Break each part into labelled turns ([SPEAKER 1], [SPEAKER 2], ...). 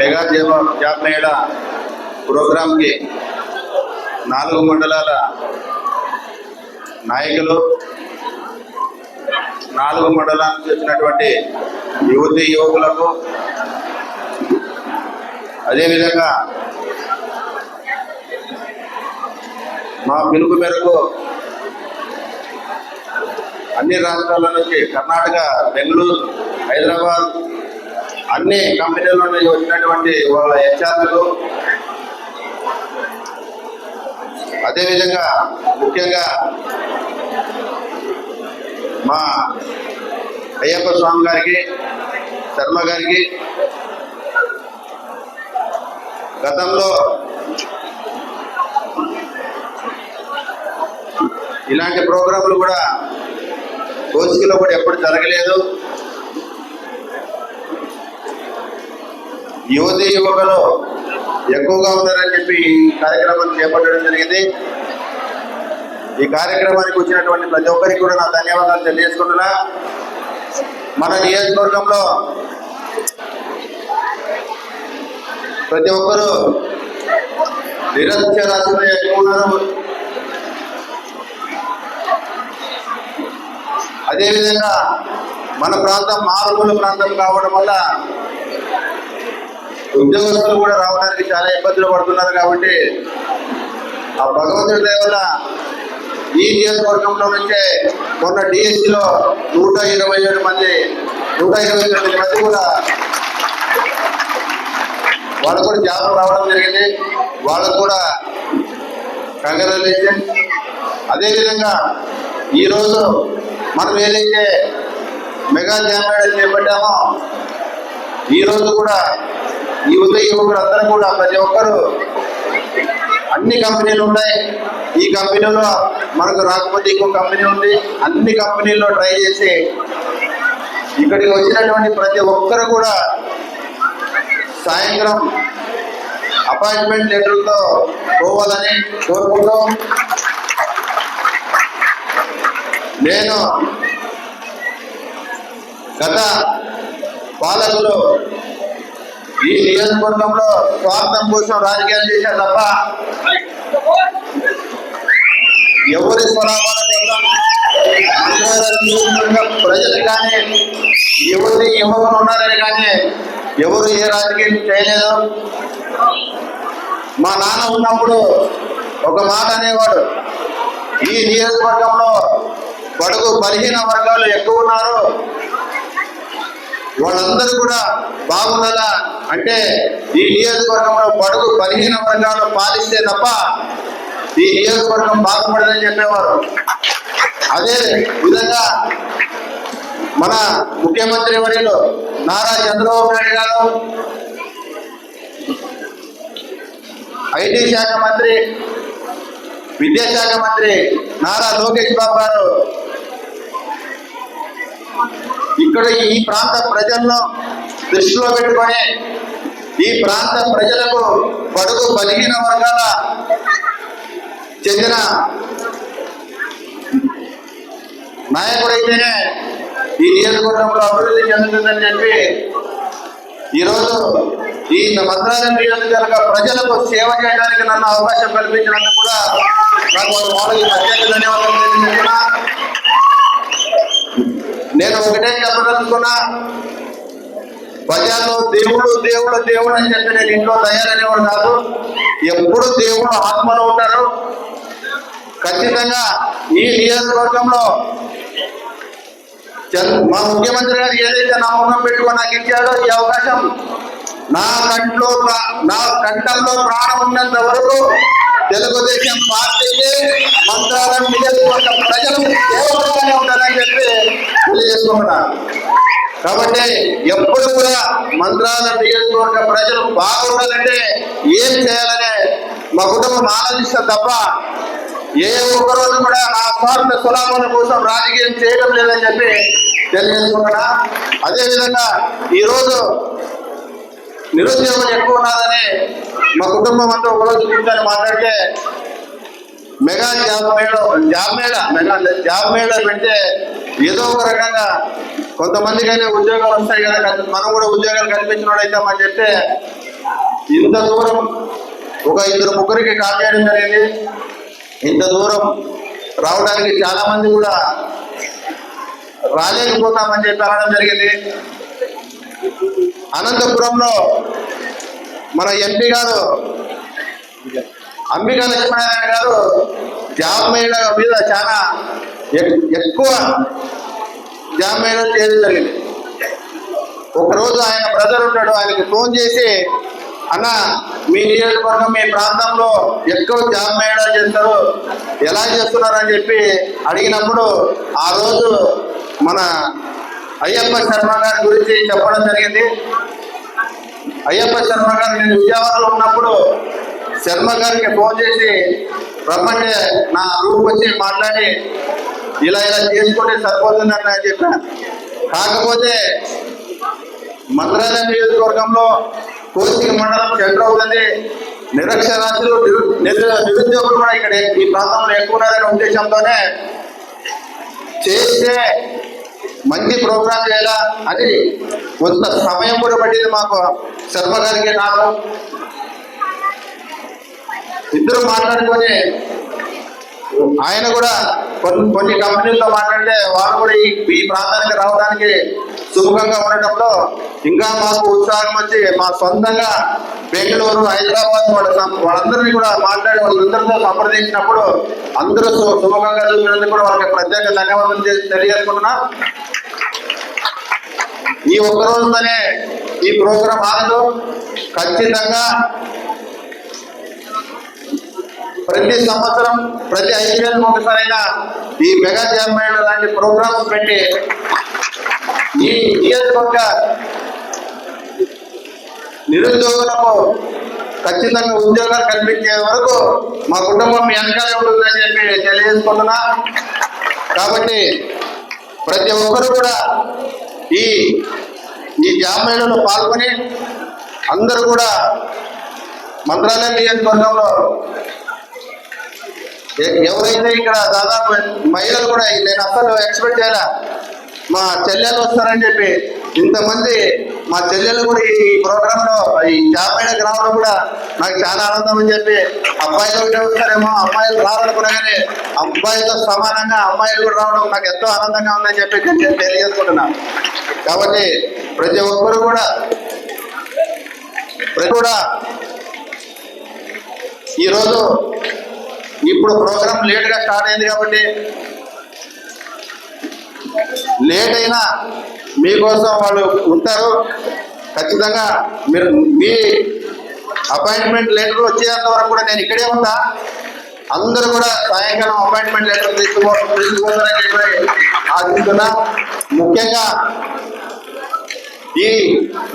[SPEAKER 1] Mega job Mela ప్రోగ్రాంకి 4 మండలాల నాయకులు, 4 మండలాలకు వచ్చినటువంటి యువతీ యువకులకు, అదేవిధంగా మా పిలుపు మేరకు అన్ని రాష్ట్రాల నుంచి కర్ణాటక, బెంగళూరు, హైదరాబాద్ అన్ని కంపెనీల నుండి వచ్చినటువంటి వాళ్ళ హెచ్ఆర్లు, అదేవిధంగా ముఖ్యంగా మా అయ్యప్ప స్వామి గారికి, శర్మ గారికి గతంలో ఇలాంటి ప్రోగ్రాంలు కూడా కోసికలో కూడా ఎప్పుడు జరగలేదు. యువతీ యువకులు ఎక్కువగా ఉన్నారని చెప్పి ఈ కార్యక్రమాన్ని చేపట్టడం జరిగింది. ఈ కార్యక్రమానికి వచ్చినటువంటి ప్రతి ఒక్కరికి కూడా నా ధన్యవాదాలు తెలియజేసుకుంటున్నా. మన నియోజకవర్గంలో ప్రతి ఒక్కరూ నిరక్షరాస్యులు ఎక్కువ ఉన్నారు. అదేవిధంగా మన ప్రాంతం మారుమూల ప్రాంతం కావడం వల్ల ఉద్యోగస్తులు కూడా రావడానికి చాలా ఇబ్బందులు పడుతున్నారు. కాబట్టి ఆ భగవంతుడి దయ వల్ల ఈ నియోజకవర్గంలో నుంచే మొన్న డిఎస్సిలో 127 మంది 129 మంది కూడా వాళ్ళకు కూడా జాబ్ రావడం జరిగింది. వాళ్ళకు కూడా కంగ్రాచులేషన్. అదేవిధంగా ఈరోజు మనం ఏదైతే మెగా జాబ్ మేళా చేపట్టామో ఈరోజు కూడా ఈ యువకులు అందరూ కూడా ప్రతి ఒక్కరు అన్ని కంపెనీలు ఉన్నాయి. ఈ కంపెనీలో మనకు రాకపోతే ఇంకో కంపెనీ ఉంది. అన్ని కంపెనీల్లో ట్రై చేసి ఇక్కడికి వచ్చినటువంటి ప్రతి ఒక్కరు కూడా సాయంత్రం అపాయింట్మెంట్ లెటర్లతో పోవాలని కోరుకుంటూ, నేను గత పాలకులు ఈ నియోజకవర్గంలో స్వార్థం కోసం రాజకీయాలు చేశారు తప్ప ఎవరి స్వలాభాల కోసం ప్రజలు కానీ ఎవరి యువకులు ఉన్నారని కానీ ఎవరు ఏ రాజకీయం చేయలేదు. మా నాన్న ఉన్నప్పుడు ఒక మాట అనేవాడు, ఈ నియోజకవర్గంలో బడుగు బలహీన వర్గాలు ఎక్కువ ఉన్నారు, వాళ్ళందరూ కూడా బాగుండాలా అంటే ఈ నియోజకవర్గంలో బడుగు బలహీన వర్గాలు పాలిస్తే తప్ప ఈ నియోజకవర్గం బాగుపడదని చెప్పేవారు. అదే విధంగా మన ముఖ్యమంత్రి వర్యులు నారా చంద్రబాబు నాయుడు గారు, ఐటీ శాఖ మంత్రి, విద్యాశాఖ మంత్రి నారా లోకేష్ బాబు గారు ఇక్కడ ఈ ప్రాంత ప్రజలను దృష్టిలో పెట్టుకొని ఈ ప్రాంత ప్రజలకు బడుగు బలహీన వర్గాల చెందిన నాయకుడైతేనే ఈ నియోజకవర్గంలో అభివృద్ధి చెందుతుందని చెప్పి ఈరోజు ఈ మంత్రాలయం నియోజకవర్గ ప్రజలకు సేవ చేయడానికి నన్ను అవకాశం కల్పించినందుకు కూడా నాకు వాళ్ళకి ప్రత్యేక ధన్యవాదాలు తెలియజేస్తున్నా. నేను ఒకటే చెప్పదలుచుకున్నా, ప్రజల్లో దేవుడు దేవుడు దేవుడు అని చెప్పి నేను ఇంట్లో తయారనేవాడు కాదు. ఎప్పుడు దేవుడు ఆత్మలో ఉంటారు. ఖచ్చితంగా ఈ నియోజకవర్గంలో మా ముఖ్యమంత్రి గారు ఏదైతే నా ముఖం పెట్టుకొని నాకు ఇచ్చాడో ఈ అవకాశం, నా కంఠంలో ప్రాణం ఉన్నంత వరకు తెలుగుదేశం పార్టీకి మంత్రాలయం నియోజకవర్గ ప్రజలు కేవలంగానే ఉంటారని చెప్పి తెలియజేసుకుంటున్నారు. కాబట్టి ఎప్పుడు కూడా మంత్రాలయం నియోజకవర్గ ప్రజలు బాగుండాలంటే ఏం చేయాలనే మా కుటుంబం ఆలోచిస్తారు తప్ప ఏ ఒక్కరోజు కూడా నా స్వార్థ సులాభాల కోసం రాజకీయం చేయడం లేదని చెప్పి తెలియజేసుకుంటున్నా. అదేవిధంగా ఈరోజు నిరుద్యోగం ఎక్కువ ఉన్నదని మా కుటుంబం అంతా ఒకరోజు కూర్చొని మాట్లాడితే మెగా జాబ్ మేళా పెడితే ఏదో ఒక రకంగా కొంతమందికైనా ఉద్యోగాలు వస్తాయి కదా, మనం కూడా ఉద్యోగాలు కల్పించిన వాడు అవుతామని చెప్తే ఇంత దూరం ఒక ఇద్దరు ముగ్గురికి కాల్ చేయడం జరిగింది. ఇంత దూరం రావడానికి చాలా మంది కూడా రాలేకపోతామని చెప్పి అనడం జరిగింది. అనంతపురంలో మన ఎంపీ గారు అంబికా లక్ష్మీనారాయణ గారు జాబ్ మేళ మీద చాలా ఎక్కువ జాబ్ మేళలు చేయడం జరిగింది. ఒకరోజు ఆయన బ్రదర్ ఉంటాడు, ఆయనకి ఫోన్ చేసి, అన్న మీ నియోజకవర్గం మీ ప్రాంతంలో ఎక్కువ జాబ్ మేళా చేస్తారు, ఎలా చేస్తున్నారు అని చెప్పి అడిగినప్పుడు ఆ రోజు మన అయ్యప్ప శర్మ గారి గురించి చెప్పడం జరిగింది. అయ్యప్ప శర్మ గారు నేను విజయవాడలో ఉన్నప్పుడు శర్మ గారికి ఫోన్ చేసి రమ్మంటే నా రూమ్ వచ్చి మాట్లాడి ఇలా చేసుకుంటే సరిపోతుందని నేను చెప్పాను. కాకపోతే మంత్రాలయం నియోజకవర్గంలో కోసిక మండలం సెంటర్ అవుతుంది. నిరక్షరాస్యులు నిరుద్యోగులు కూడా ఇక్కడ ఈ ప్రాంతంలో ఎక్కువ ఉన్నారనే ఉద్దేశంతోనే చేస్తే మంచి ప్రోగ్రాం చేయాలా అని కొంత సమయం కూడా పట్టింది మాకు, శర్మ గారికి నాకు. ఇద్దరు మాట్లాడుకొని ఆయన కూడా కొన్ని కంపెనీలతో మాట్లాడితే వారు కూడా ఈ ప్రాంతానికి రావడానికి సుముఖంగా ఉండటంలో ఇంకా మాకు ఉత్సాహం వచ్చి మా సొంతంగా బెంగళూరు, హైదరాబాద్ వాళ్ళందరినీ కూడా మాట్లాడి వాళ్ళందరితో సంప్రదించినప్పుడు అందరూ సుముఖంగా చూసినందుకు కూడా వాళ్ళకి ప్రత్యేక ధన్యవాదాలు తెలియజేసుకుంటున్నా. ఈ ఒక్క రోజుతోనే ఈ ప్రోగ్రాం ఆగదు. ఖచ్చితంగా ప్రతి సంవత్సరం ప్రతి 5 నెలలకు ఒకసారైనా ఈ మెగా జాబ్ మేళా లాంటి ప్రోగ్రామ్స్ పెట్టి ఈ నియోజకవర్గ నిరుద్యోగులకు ఖచ్చితంగా ఉద్యోగాలు కల్పించే వరకు మా కుటుంబం మీ వెనకాలే ఉంటుందని చెప్పి తెలియజేసుకుంటున్నా. కాబట్టి ప్రతి ఒక్కరు కూడా ఈ జాబ్ మేళాలో పాల్గొని అందరూ కూడా మంత్రాలయం నియోజకవర్గంలో ఎవరైతే ఇక్కడ దాదాపు మహిళలు కూడా నేను అసలు ఎక్స్పెక్ట్ చేయాలా మా చెల్లెలు వస్తారని చెప్పి, ఇంతమంది మా చెల్లెలు కూడా ఈ ప్రోగ్రాంలో ఈ జాబ్ మేళాకి రావడం కూడా నాకు చాలా ఆనందం అని చెప్పి, అబ్బాయిలు ఒకటే వస్తారేమో అమ్మాయిలు రావాలనుకున్నా కానీ అబ్బాయితో సమానంగా అమ్మాయిలు కూడా రావడం నాకు ఎంతో ఆనందంగా ఉందని చెప్పి నేను తెలియజేసుకుంటున్నాను. కాబట్టి ప్రతి ఒక్కరు కూడా ఈరోజు ఇప్పుడు ప్రోగ్రాం లేట్గా స్టార్ట్ అయింది కాబట్టి లేట్ అయినా మీకోసం వాళ్ళు ఉంటారు. ఖచ్చితంగా మీరు మీ అపాయింట్మెంట్ లెటర్ వచ్చేంత వరకు కూడా నేను ఇక్కడే ఉంటా. అందరూ కూడా సాయంకాలం అపాయింట్మెంట్ లెటర్ తీసుకోవాలని చెప్పి ఆశిస్తున్నా. ముఖ్యంగా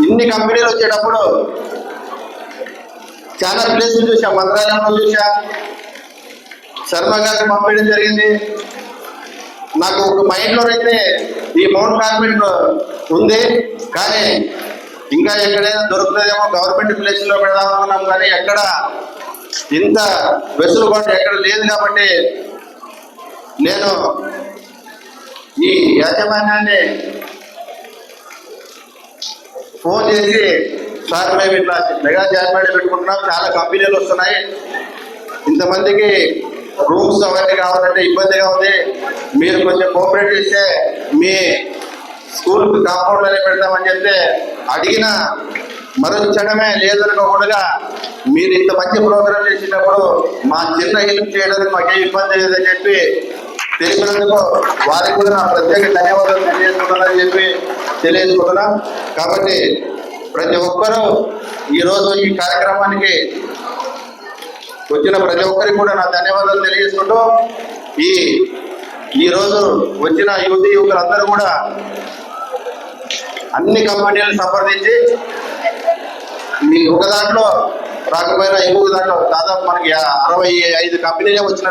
[SPEAKER 1] ఇన్ని కంపెనీలు వచ్చేటప్పుడు చాలా ప్లేసులు చూసా, మంత్రాలయంలో చూసా, శర్మ గారికి పంపించడం జరిగింది. నాకు ఒక మైండ్లో అయితే ఈ మౌంట్ కార్పెట్ ఉంది, కానీ ఇంకా ఎక్కడైనా దొరుకుతుందేమో గవర్నమెంట్ ప్లేస్లో పెడదాం అనుకున్నాం, కానీ ఎక్కడ ఇంత వెసులుబాటు ఎక్కడ లేదు. కాబట్టి నేను ఈ యాజమాన్యాన్ని ఫోన్ చేసి, సార్ మేము ఇట్లా మెగా జాబ్ మేళా పెట్టుకుంటున్నాం, చాలా కంపెనీలు వస్తున్నాయి, ఇంతమందికి రూమ్స్ అవన్నీ కావాలంటే ఇబ్బందిగా ఉంది, మీరు కొంచెం కోఆపరేట్ చేస్తే మీ స్కూల్కి కాంపౌండ్లోనే పెడతామని చెప్తే అడిగిన మరొచ్చడమే లేదనుకోకుండా మీరు ఇంత మంచి ప్రోగ్రాం చేసినప్పుడు మా చిన్న హెల్ప్ చేయడానికి మాకే ఇబ్బంది లేదని చెప్పి తెలిపినందుకు వారికి కూడా నా ప్రత్యేక ధన్యవాదాలు తెలియజేసుకుంటానని చెప్పి తెలియజేసుకుంటున్నాం. కాబట్టి ప్రతి ఒక్కరూ ఈరోజు ఈ కార్యక్రమానికి వచ్చిన ప్రతి ఒక్కరికి కూడా నా ధన్యవాదాలు తెలియజేసుకుంటూ, ఈరోజు వచ్చిన యువకులందరూ కూడా అన్ని కంపెనీలను సంప్రదించి మీ ఒక దాంట్లో రాకపోయినా ఇంకొక దాంట్లో దాదాపు మనకి 65 కంపెనీలే వచ్చిన